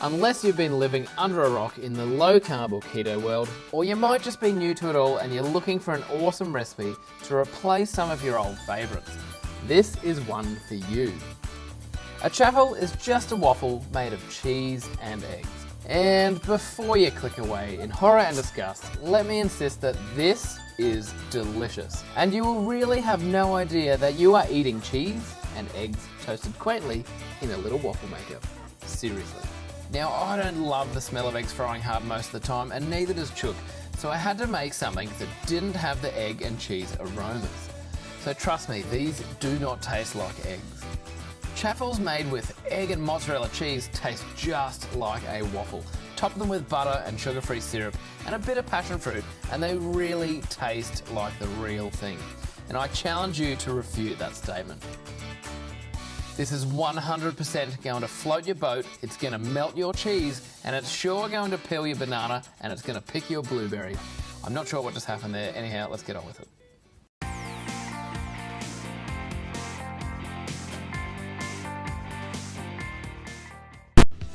Unless you've been living under a rock in the low carb or keto world, or you might just be new to it all and you're looking for an awesome recipe to replace some of your old favourites, this is one for you. A chaffle is just a waffle made of cheese and eggs. And before you click away in horror and disgust, let me insist that this is delicious. And you will really have no idea that you are eating cheese and eggs toasted quaintly in a little waffle maker. Seriously. Now, I don't love the smell of eggs frying hard most of the time, and neither does Chook, so I had to make something that didn't have the egg and cheese aromas. So trust me, these do not taste like eggs. Chaffles made with egg and mozzarella cheese taste just like a waffle. Top them with butter and sugar-free syrup and a bit of passion fruit, and they really taste like the real thing. And I challenge you to refute that statement. This is 100% going to float your boat, it's going to melt your cheese, and it's sure going to peel your banana, and it's going to pick your blueberry. I'm not sure what just happened there. Anyhow, let's get on with it.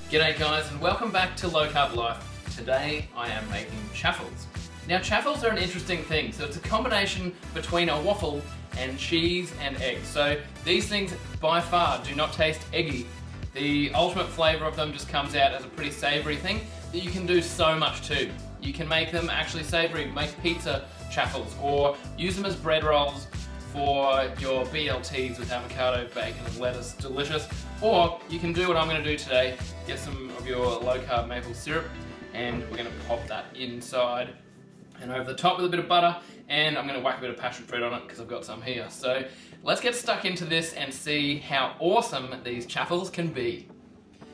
G'day guys, and welcome back to Low Carb Life. Today I am making chaffles. Now chaffles are an interesting thing. So it's a combination between a waffle and cheese and eggs. So these things by far do not taste eggy. The ultimate flavour of them just comes out as a pretty savoury thing that you can do so much too. You can make them actually savoury, make pizza chaffles, or use them as bread rolls for your BLTs with avocado, bacon and lettuce, delicious. Or you can do what I'm going to do today, get some of your low carb maple syrup and we're going to pop that inside and over the top with a bit of butter, and I'm going to whack a bit of passion fruit on it because I've got some here. So let's get stuck into this and see how awesome these chaffles can be.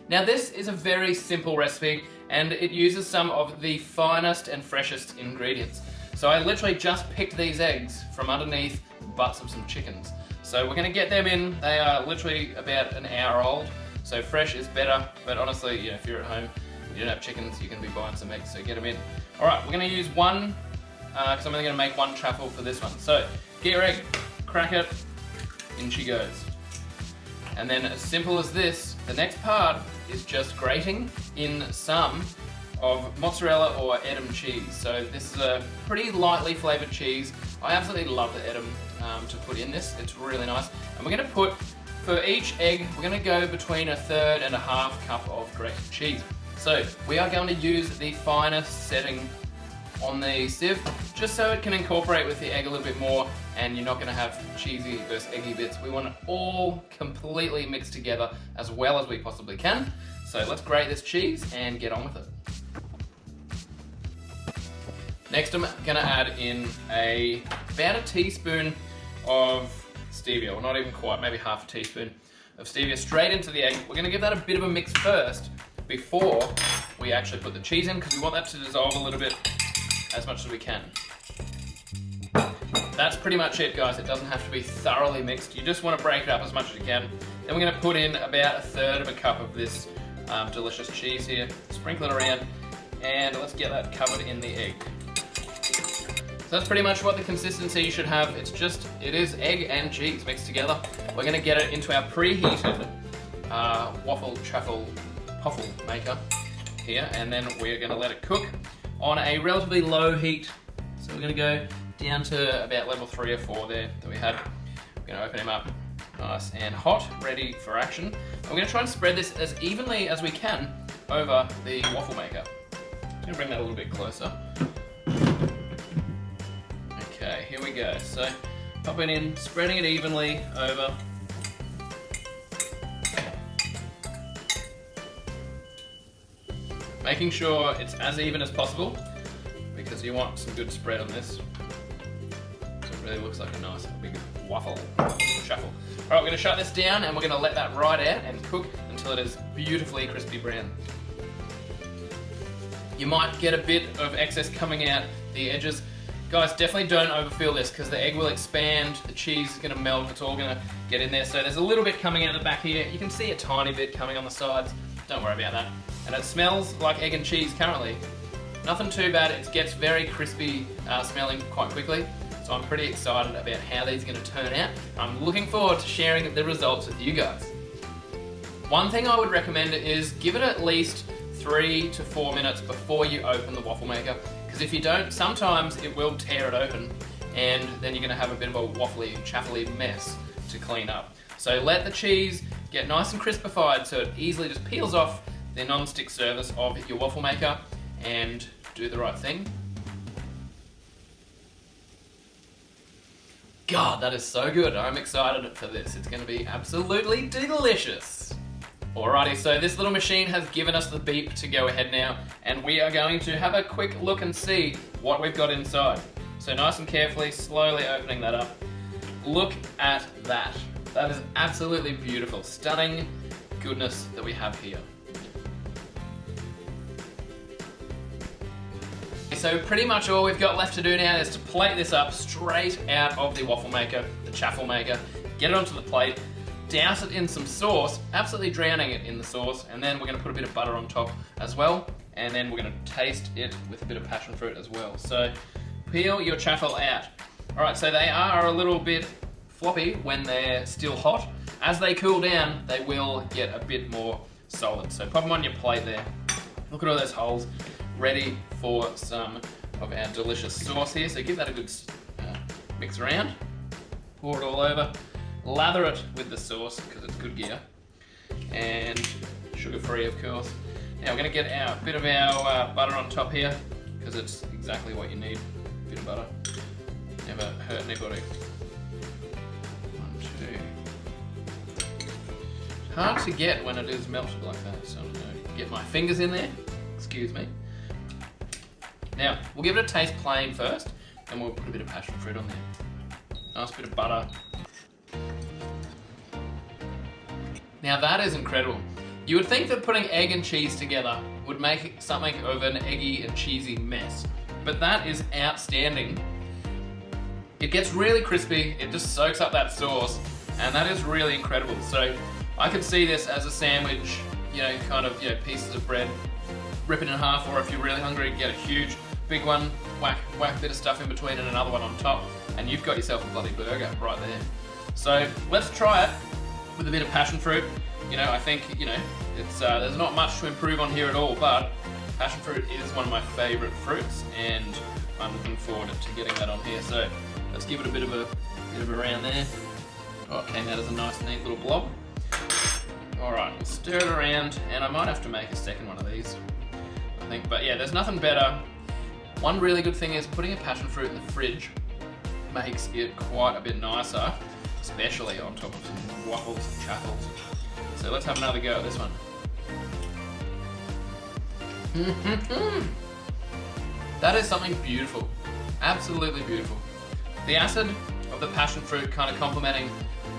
Now this is a very simple recipe and it uses some of the finest and freshest ingredients. So I literally just picked these eggs from underneath the butts of some chickens. So we're going to get them in. They are literally about an hour old, so fresh is better, but honestly, you know, if you're at home, you don't have chickens, you can be buying some eggs, so get them in. Alright, we're going to use one, because I'm only going to make one chaffle for this one. So, get your egg, crack it, in she goes. And then as simple as this, the next part is just grating in some of mozzarella or Edam cheese. So this is a pretty lightly flavoured cheese. I absolutely love the Edam to put in this, it's really nice. And we're going to put, for each egg, we're going to go between 1/3 and 1/2 cup of grated cheese. So we are going to use the finest setting on the sieve, just so it can incorporate with the egg a little bit more and you're not going to have cheesy versus eggy bits. We want it all completely mixed together as well as we possibly can. So let's grate this cheese and get on with it. Next I'm going to add in about a teaspoon of stevia, or not even quite, maybe half a teaspoon of stevia straight into the egg. We're going to give that a bit of a mix first before we actually put the cheese in, because we want that to dissolve a little bit as much as we can. That's pretty much it guys, it doesn't have to be thoroughly mixed, you just want to break it up as much as you can. Then we're going to put in about 1/3 of a cup of this delicious cheese here, sprinkle it around, and let's get that covered in the egg. So that's pretty much what the consistency you should have. It is egg and cheese mixed together. We're going to get it into our preheated waffle chaffle waffle maker here, and then we're going to let it cook on a relatively low heat. So we're going to go down to about level 3 or 4 there that we had. We're going to open him up nice and hot, ready for action. And we're going to try and spread this as evenly as we can over the waffle maker. I'm going to bring that a little bit closer. Okay, here we go. So popping in, spreading it evenly over. Making sure it's as even as possible because you want some good spread on this. So it really looks like a nice big waffle chaffle. Alright, we're going to shut this down and we're going to let that ride out and cook until it is beautifully crispy brown. You might get a bit of excess coming out the edges. Guys, definitely don't overfill this because the egg will expand, the cheese is going to melt, it's all going to get in there. So there's a little bit coming out the back here. You can see a tiny bit coming on the sides. Don't worry about that. And it smells like egg and cheese currently. Nothing too bad, it gets very crispy smelling quite quickly. So I'm pretty excited about how these are going to turn out. I'm looking forward to sharing the results with you guys. One thing I would recommend is give it at least 3 to 4 minutes before you open the waffle maker, because if you don't, sometimes it will tear it open and then you're going to have a bit of a waffly, chaffly mess to clean up. So let the cheese get nice and crispified so it easily just peels off the non-stick surface of your waffle maker, and do the right thing. God, that is so good. I'm excited for this. It's going to be absolutely delicious. Alrighty, so this little machine has given us the beep to go ahead now, and we are going to have a quick look and see what we've got inside. So nice and carefully, slowly opening that up. Look at that. That is absolutely beautiful. Stunning goodness that we have here. So pretty much all we've got left to do now is to plate this up straight out of the waffle maker, the chaffle maker, get it onto the plate, douse it in some sauce, absolutely drowning it in the sauce, and then we're going to put a bit of butter on top as well, and then we're going to taste it with a bit of passion fruit as well. So peel your chaffle out. Alright, so they are a little bit floppy when they're still hot. As they cool down, they will get a bit more solid. So pop them on your plate there. Look at all those holes, ready for some of our delicious sauce here. So give that a good mix around, pour it all over, lather it with the sauce because it's good gear, and sugar-free of course. Now we're going to get our bit of our butter on top here because it's exactly what you need. A bit of butter, never hurt anybody. 1, 2. Hard to get when it is melted like that, so I'm going to get my fingers in there. Excuse me. Now we'll give it a taste plain first, and we'll put a bit of passion fruit on there. Nice bit of butter. Now that is incredible. You would think that putting egg and cheese together would make something of an eggy and cheesy mess, but that is outstanding. It gets really crispy, it just soaks up that sauce, and that is really incredible. So I could see this as a sandwich, kind of, pieces of bread, rip it in half, or if you're really hungry, get a huge, big one, whack a bit of stuff in between and another one on top, and you've got yourself a bloody burger right there. So let's try it with a bit of passion fruit. I think, it's there's not much to improve on here at all, but passion fruit is one of my favourite fruits, and I'm looking forward to getting that on here. So let's give it a bit of a round there. Oh, it came out as a nice, neat little blob. Alright, we'll stir it around, and I might have to make a second one of these, I think. But yeah, there's nothing better. One really good thing is putting a passion fruit in the fridge makes it quite a bit nicer, especially on top of some waffles and chaffles. So let's have another go at this one. That is something beautiful. Absolutely beautiful. The acid of the passion fruit kind of complementing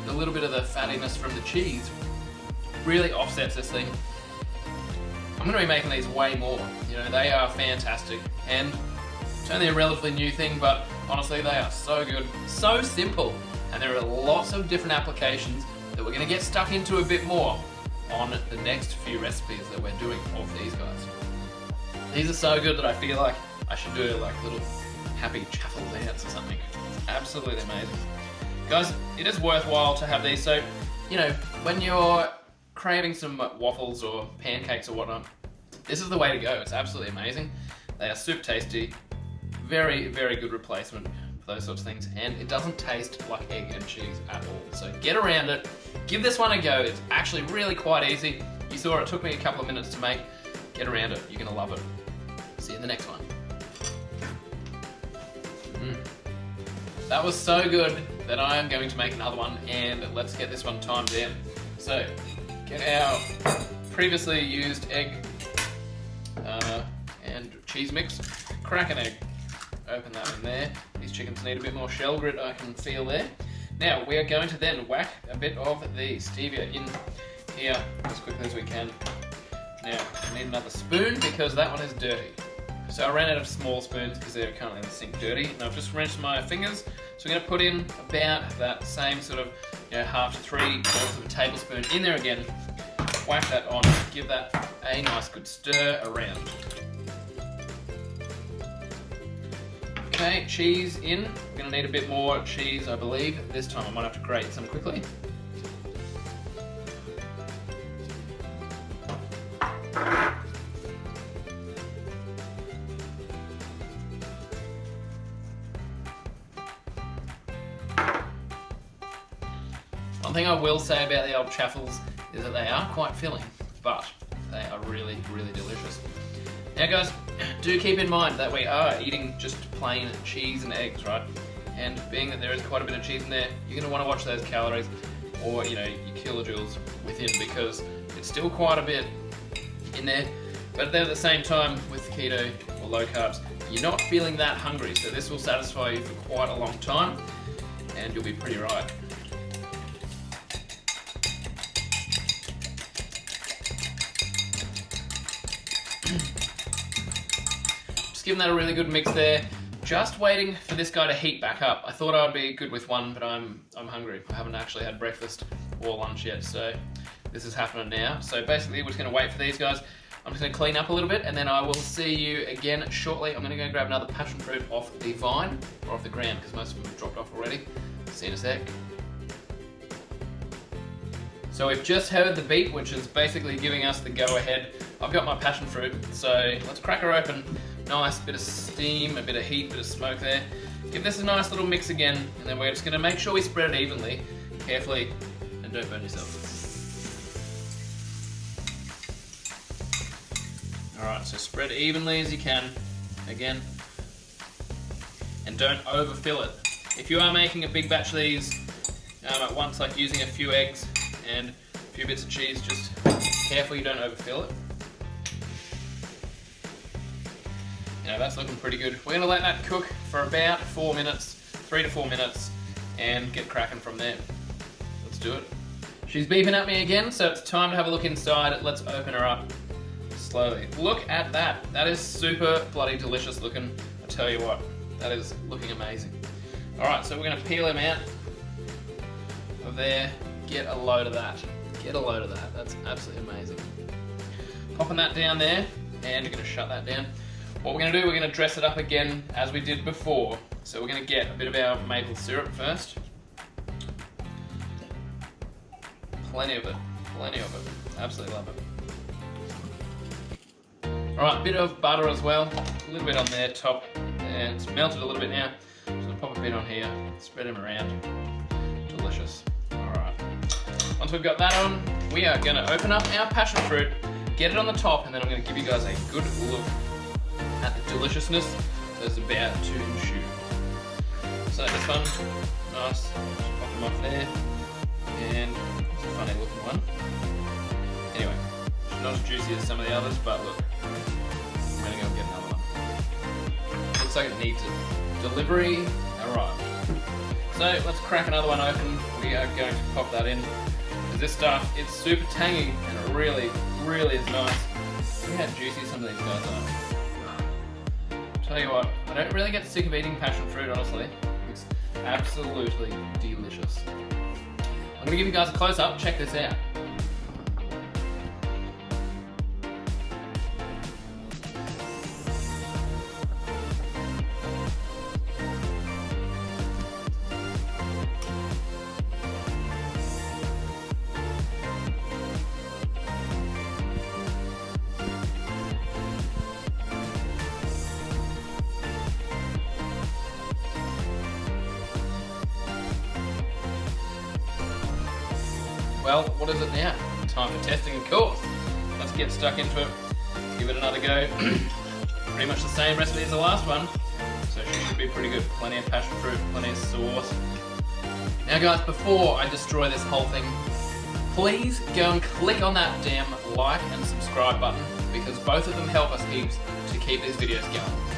a little bit of the fattiness from the cheese really offsets this thing. I'm going to be making these way more. They are fantastic, and it's only a relatively new thing, but honestly they are so good, so simple, and there are lots of different applications that we're going to get stuck into a bit more on the next few recipes that we're doing of these guys. These are so good that I feel like I should do like little happy chaffle dance or something. It's absolutely amazing. Guys, it is worthwhile to have these, so when you're craving some waffles or pancakes or whatnot, this is the way to go. It's absolutely amazing. They are super tasty, very, very good replacement for those sorts of things, and it doesn't taste like egg and cheese at all. So get around it, give this one a go. It's actually really quite easy. You saw it took me a couple of minutes to make. Get around it, you're gonna love it. See you in the next one. That was so good that I am going to make another one, and let's get this one timed down. So get our previously used egg and cheese mix, crack an egg, open that in there. These chickens need a bit more shell grit, I can feel there. Now we are going to then whack a bit of the stevia in here as quickly as we can. Now I need another spoon because that one is dirty. So I ran out of small spoons because they're currently in the sink dirty, and I've just rinsed my fingers. So we're going to put in about that same sort of half to 3/4 of a tablespoon in there again. Whack that on, give that a nice good stir around. Okay, cheese in. We're going to need a bit more cheese, I believe. This time I might have to grate some quickly. thing I will say about the old Chaffles is that they are quite filling, but they are really, really delicious. Now guys, do keep in mind that we are eating just plain cheese and eggs, right? And being that there is quite a bit of cheese in there, you're going to want to watch those calories or, you know, your kilojoules within, because it's still quite a bit in there. But then at the same time, with keto or low carbs, you're not feeling that hungry, so this will satisfy you for quite a long time, and you'll be pretty right. Just giving that a really good mix there. Just waiting for this guy to heat back up. I thought I'd be good with one, but I'm hungry. I haven't actually had breakfast or lunch yet, so this is happening now. So basically, we're just gonna wait for these guys. I'm just gonna clean up a little bit, and then I will see you again shortly. I'm gonna go grab another passion fruit off the vine, or off the ground, because most of them have dropped off already. See you in a sec. So we've just heard the beep, which is basically giving us the go-ahead. I've got my passion fruit, so let's crack her open. Nice bit of steam, a bit of heat, bit of smoke there. Give this a nice little mix again, and then we're just gonna make sure we spread it evenly, carefully, and don't burn yourself. Alright, so spread evenly as you can, again, and don't overfill it. If you are making a big batch of these at once, like using a few eggs and a few bits of cheese, just careful you don't overfill it. You know, that's looking pretty good. We're gonna let that cook for about 4 minutes, 3 to 4 minutes, and get cracking from there. Let's do it. She's beeping at me again, so it's time to have a look inside. Let's open her up slowly. Look at that. That is super bloody delicious looking. I tell you what, that is looking amazing. All right, so we're gonna peel him out of there. Get a load of that. Get a load of that. That's absolutely amazing. Popping that down there, and you're gonna shut that down. What we're gonna do, we're gonna dress it up again as we did before. So we're gonna get a bit of our maple syrup first. Plenty of it, plenty of it. Absolutely love it. All right, a bit of butter as well. A little bit on there, top. And it's melted a little bit now. So we'll pop a bit on here, spread them around. Delicious. All right. Once we've got that on, we are gonna open up our passion fruit, get it on the top, and then I'm gonna give you guys a good look at the deliciousness that is about to ensue. So this one, nice, just pop them off there, and it's a funny looking one. Anyway, it's not as juicy as some of the others, but look, I'm gonna go and get another one. Looks like it needs it. Delivery, alright. So let's crack another one open. We are going to pop that in, because this stuff, it's super tangy, and it really, really is nice. Look how juicy some of these guys are. Tell you what, I don't really get sick of eating passion fruit, honestly. It's absolutely delicious. I'm gonna give you guys a close-up, check this out. Well, what is it now? Time for testing, of course. Let's get stuck into it. Let's give it another go. Pretty much the same recipe as the last one, so she should be pretty good. Plenty of passion fruit, plenty of sauce. Now guys, before I destroy this whole thing, please go and click on that damn like and subscribe button, because both of them help us heaps to keep these videos going.